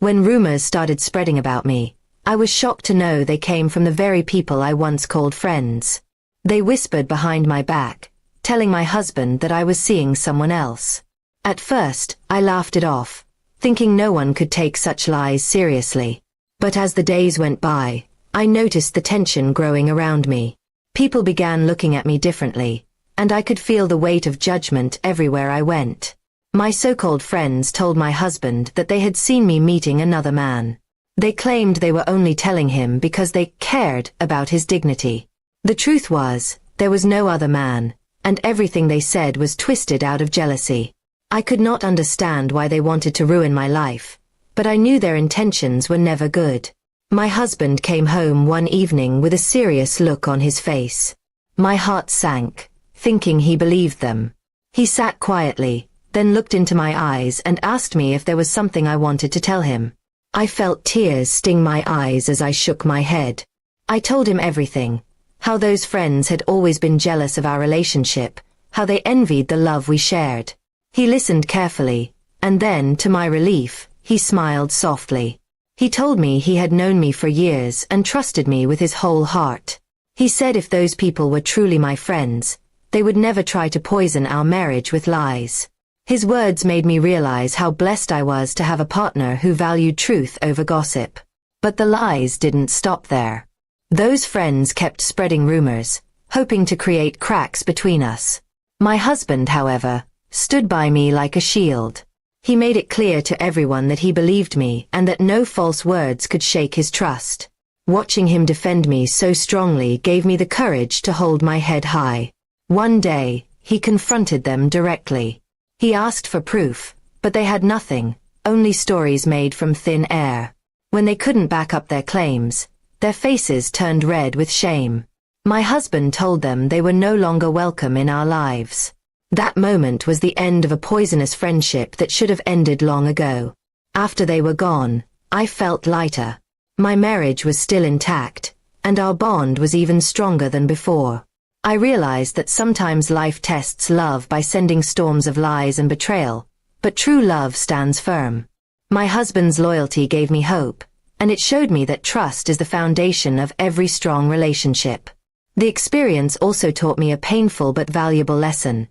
When rumors started spreading about me, I was shocked to know they came from the very people I once called friends. They whispered behind my back, telling my husband that I was seeing someone else. At first, I laughed it off, thinking no one could take such lies seriously. But as the days went by, I noticed the tension growing around me. People began looking at me differently, and I could feel the weight of judgment everywhere I went. My so-called friends told my husband that they had seen me meeting another man. They claimed they were only telling him because they cared about his dignity. The truth was, there was no other man, and everything they said was twisted out of jealousy. I could not understand why they wanted to ruin my life, but I knew their intentions were never good. My husband came home one evening with a serious look on his face. My heart sank, thinking he believed them. He sat quietly, then looked into my eyes and asked me if there was something I wanted to tell him. I felt tears sting my eyes as I shook my head. I told him everything, how those friends had always been jealous of our relationship, how they envied the love we shared. He listened carefully, and then, to my relief, he smiled softly. He told me he had known me for years and trusted me with his whole heart. He said if those people were truly my friends, they would never try to poison our marriage with lies. His words made me realize how blessed I was to have a partner who valued truth over gossip. But the lies didn't stop there. Those friends kept spreading rumors, hoping to create cracks between us. My husband, however, stood by me like a shield. He made it clear to everyone that he believed me and that no false words could shake his trust. Watching him defend me so strongly gave me the courage to hold my head high. One day, he confronted them directly. He asked for proof, but they had nothing, only stories made from thin air. When they couldn't back up their claims, their faces turned red with shame. My husband told them they were no longer welcome in our lives. That moment was the end of a poisonous friendship that should have ended long ago. After they were gone, I felt lighter. My marriage was still intact, and our bond was even stronger than before. I realized that sometimes life tests love by sending storms of lies and betrayal, but true love stands firm. My husband's loyalty gave me hope, and it showed me that trust is the foundation of every strong relationship. The experience also taught me a painful but valuable lesson.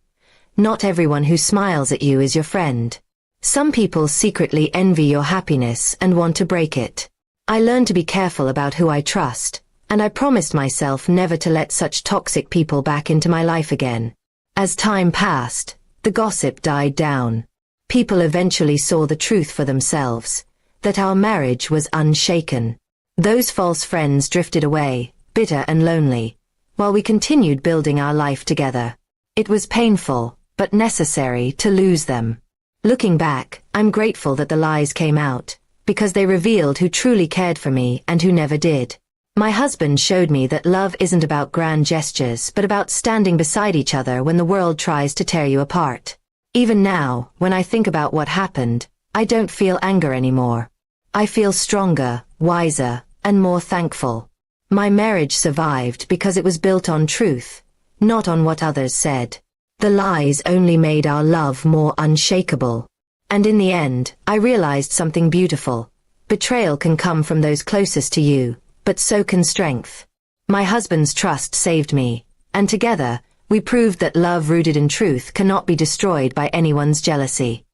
Not everyone who smiles at you is your friend. Some people secretly envy your happiness and want to break it. I learned to be careful about who I trust, and I promised myself never to let such toxic people back into my life again. As time passed, the gossip died down. People eventually saw the truth for themselves, that our marriage was unshaken. Those false friends drifted away, bitter and lonely, while we continued building our life together. It was painful, but necessary to lose them. Looking back, I'm grateful that the lies came out, because they revealed who truly cared for me and who never did. My husband showed me that love isn't about grand gestures but about standing beside each other when the world tries to tear you apart. Even now, when I think about what happened, I don't feel anger anymore. I feel stronger, wiser, and more thankful. My marriage survived because it was built on truth, not on what others said. The lies only made our love more unshakable. And in the end, I realized something beautiful. Betrayal can come from those closest to you, but so can strength. My husband's trust saved me, and together, we proved that love rooted in truth cannot be destroyed by anyone's jealousy.